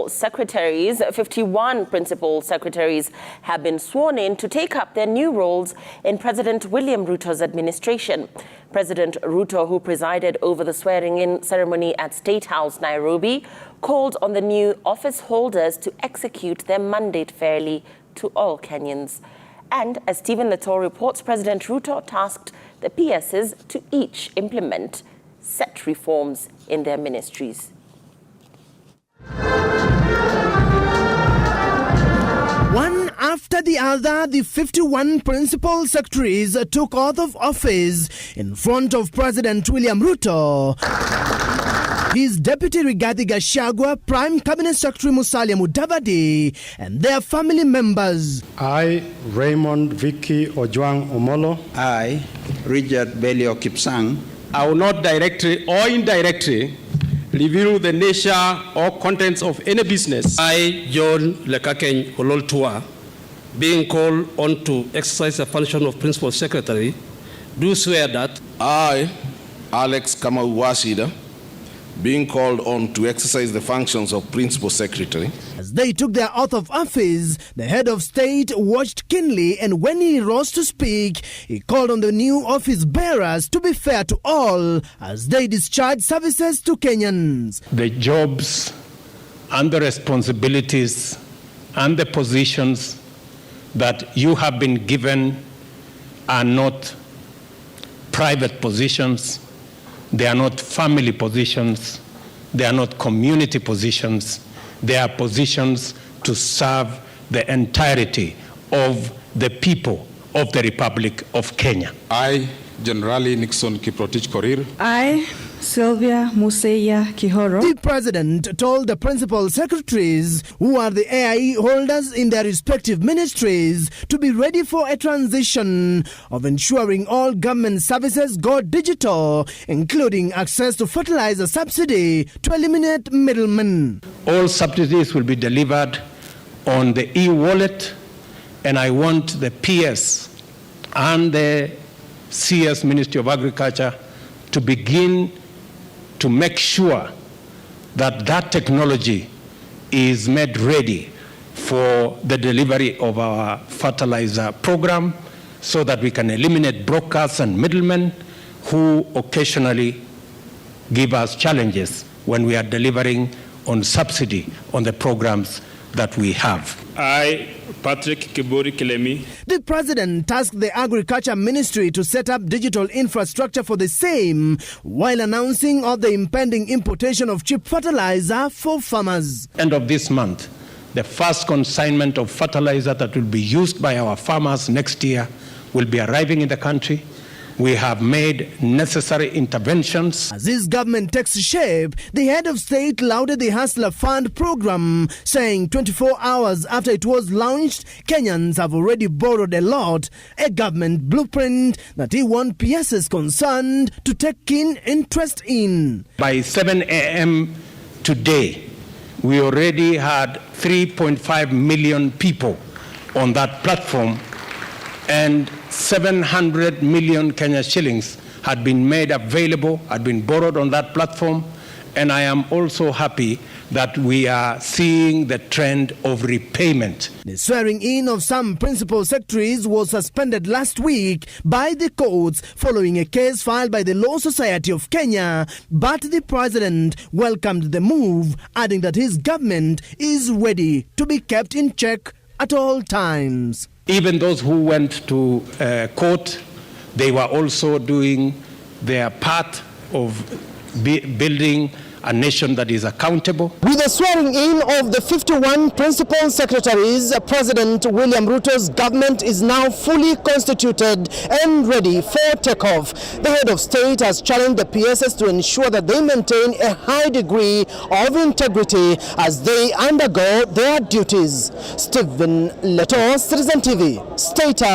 Secretaries, 51 principal secretaries have been sworn in to take up their new roles in President William Ruto's administration. President Ruto, who presided over the swearing-in ceremony at State House, Nairobi, called on the new office holders to execute their mandate fairly to all Kenyans. And as Stephen Leto reports, President Ruto tasked the PSs to each implement set reforms in their ministries. One after the other, the 51 principal secretaries took oath of office in front of President William Ruto. His Deputy Rigathi Gachagua, Prime Cabinet Secretary Musalia Mudavadi, and their family members. I, Raymond Vicky Ojwang Omolo. I, Richard Belio Kipsang. I will not directly or indirectly reveal the nature or contents of any business. I, John Lekakeny Ololtua, being called on to exercise the function of Principal Secretary, do swear that I, Alex Kamau Wasida, being called on to exercise the functions of Principal Secretary. As they took their oath of office, the head of state watched keenly, and when he rose to speak, he called on the new office bearers to be fair to all as they discharge services to Kenyans. The jobs and the responsibilities and the positions that you have been given are not private positions. They are not family positions. They are not community positions. They are positions to serve the entirety of the people of the Republic of Kenya. I, Generali Nixon Kiprotich Korir. I, Sylvia Museya Kihoro. The president told the principal secretaries, who are the AIE holders in their respective ministries, to be ready for a transition of ensuring all government services go digital, including access to fertilizer subsidy to eliminate middlemen. All subsidies will be delivered on the e-wallet, and I want the PS and the CS Ministry of Agriculture to begin to make sure that that technology is made ready for the delivery of our fertilizer program so that we can eliminate brokers and middlemen who occasionally give us challenges when we are delivering on subsidy on the programs that we have. I, Patrick Kiburi Kilemi. The president tasked the Agriculture Ministry to set up digital infrastructure for the same, while announcing of the impending importation of cheap fertilizer for farmers. End of this month, the first consignment of fertilizer that will be used by our farmers next year will be arriving in the country. We have made necessary interventions. As this government takes shape, the head of state lauded the Hustler Fund program, saying 24 hours after it was launched, Kenyans have already borrowed a lot, a government blueprint that he wants PSs concerned to take keen interest in. By 7 a.m. today, we already had 3.5 million people on that platform, and 700 million Kenya shillings had been made available, had been borrowed on that platform. And I am also happy that we are seeing the trend of repayment. The swearing in of some principal secretaries was suspended last week by the courts following a case filed by the Law Society of Kenya. But the president welcomed the move, adding that his government is ready to be kept in check at all times. Even those who went to court, they were also doing their part of building a nation that is accountable. With the swearing in of the 51 principal secretaries, President William Ruto's government is now fully constituted and ready for takeoff. The head of state has challenged the PSs to ensure that they maintain a high degree of integrity as they undergo their duties. Stephen Leto, Citizen TV, State House.